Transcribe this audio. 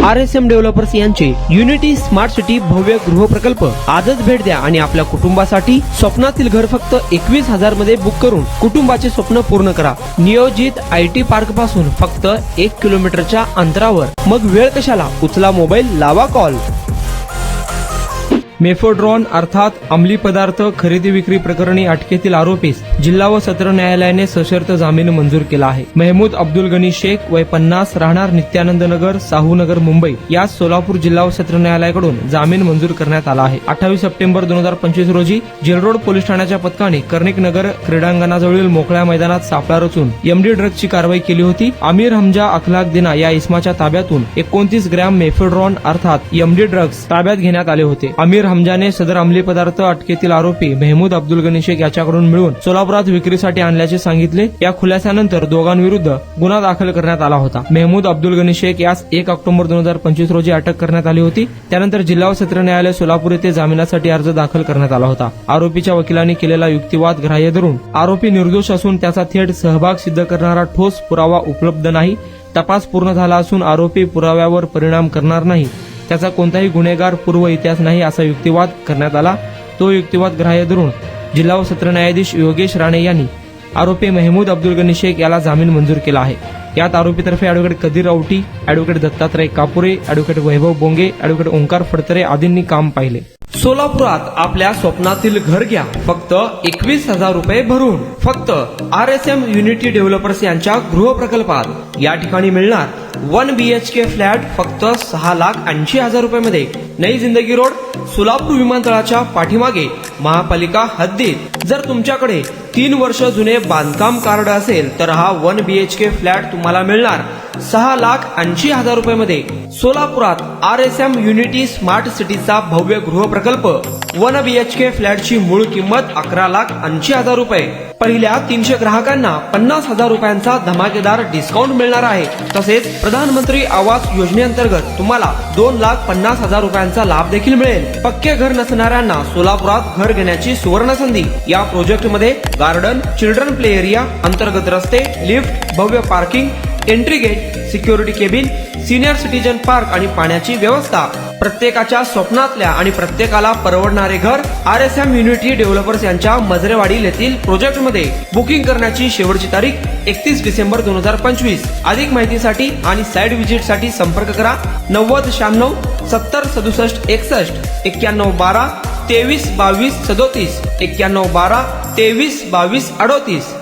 RSM developers यांचे unity smart city भव्य गृह प्रकल्प आजच भेट द्या आणि आपल्या कुटुंबासाठी स्वप्नातील घर फक्त 21,000 मध्ये बुक करून कुटुंबाचे स्वप्न पूर्ण करा। नियोजित IT पार्क पासून फक्त 1 किलोमीटरच्या अंतरावर। मग वेळ कशाला, उचला मोबाईल, लावा कॉल। मेफोड्रॉन अर्थात अंमली पदार्थ खरेदी विक्री प्रकरणी अटकेतील आरोपीस जिल्हा व सत्र न्यायालयाने सशर्त जामीन मंजूर केला आहे। महमूद अब्दुल गनी शेख वय 50 राहणार नित्यानंद नगर, साहू नगर, मुंबई यास सोलापूर जिल्हा व सत्र न्यायालयाकडून जामीन मंजूर करण्यात आला आहे। 28 सप्टेंबर 2025 रोजी जेलरोड पोलीस ठाण्याच्या पथकाने कर्णिक नगर क्रीडांगणाजवळील मोकळ्या मैदानात सापळा रचून MD ड्रग्जची कारवाई केली होती। आमिर हमजा अखलाक दिना या इसमाच्या ताब्यातून 29 ग्रॅम मेफेड्रॉन अर्थात MD ड्रग्ज ताब्यात घेण्यात आले होते। आमिर हमजाने सदर अंमली पदार्थ अटकेतील आरोपी महमूद अब्दुल गनी शेख याच्याकडून मिळून सोलापुरात विक्रीसाठी आणल्याचे सांगितले। या खुलासानंतर दोघांविरुद्ध गुन्हा दाखल करण्यात आला होता। महमूद अब्दुल गनी शेख यास 1 ऑक्टोबर 2025 रोजी अटक करण्यात आली होती। त्यानंतर जिल्हा व सत्र न्यायालय सोलापूर येथे जामिनासाठी अर्ज दाखल करण्यात आला होता। आरोपीच्या वकिलांनी केलेला युक्तिवाद ग्राह्य धरून आरोपी निर्दोष असून त्याचा थेट सहभाग सिद्ध करणारा ठोस पुरावा उपलब्ध नाही। तपास पूर्ण झाला असून आरोपी पुराव्यावर परिणाम करणार नाही, त्याचा कोणताही गुन्हेगार पूर्व इतिहास नाही असा युक्तिवाद करण्यात आला। तो युक्तिवाद ग्राह्य धरून जिल्हा व सत्र न्यायाधीश योगेश राणे यांनी आरोपी महमूद अब्दुल गनी शेख याला जामीन मंजूर केला आहे। यात आरोपीतर्फे advocate Kadir Auti, advocate Dattatray Kapure, advocate Vaibhav Bonge, advocate Omkar Phadtare आदींनी काम पाहिले। सोलापुरात आपल्या स्वप्नातील घर घ्या फक्त 21,000 रुपये भरून। फक्त RSM युनिटी डेव्हलपर्स यांच्या गृह प्रकल्पात या ठिकाणी मिळणार 1 BHK फ्लॅट फक्त 6,80,000 रुपये मध्ये। नई जिंदगी रोड, सोलापूर विमानतळाच्या पाठीमागे, महापालिका हद्दीत। जर तुमच्याकडे 3 वर्ष जुने बांधकाम कार्ड असेल तर हा 1 BHK फ्लॅट तुम्हाला मिळणार 6,80,000 रुपये मध्ये। सोलापुरात RSM युनिटी स्मार्ट सिटीचा भव्य गृह प्रकल्प 1 BHK फ्लॅटची मूळ किंमत 11,80,000 रुपये। पहिल्या 300 ग्राहकांना 50,000 रुपयांचा धमाकेदार डिस्काउंट मिळणार आहे। तसेच प्रधानमंत्री आवास योजनेअंतर्गत तुम्हाला 2,50,000 रुपयांचा लाभ देखील मिळेल। पक्के घर नसणाऱ्यांना सोलापुरात घर घेण्याची सुवर्ण संधी। या प्रोजेक्ट मध्ये गार्डन, चिल्ड्रन प्ले एरिया, अंतर्गत रस्ते, लिफ्ट, भव्य parking, entry gate, security cabin, senior citizen park आणि पाण्याची व्यवस्था। प्रत्येकाच्या स्वप्नातल्या आणि प्रत्येकाला परवडणारे घर RSM युनिटी डेव्हलपर्स यांच्या मजरेवाडी येथील प्रोजेक्ट मध्ये। बुकिंग करण्याची शेवटची तारीख 31 डिसेंबर 2025। अधिक माहितीसाठी आणि साइट व्हिजिट साठी संपर्क करा 9096 70 67 61 91 12 23 22 37 91 12 23 22 38।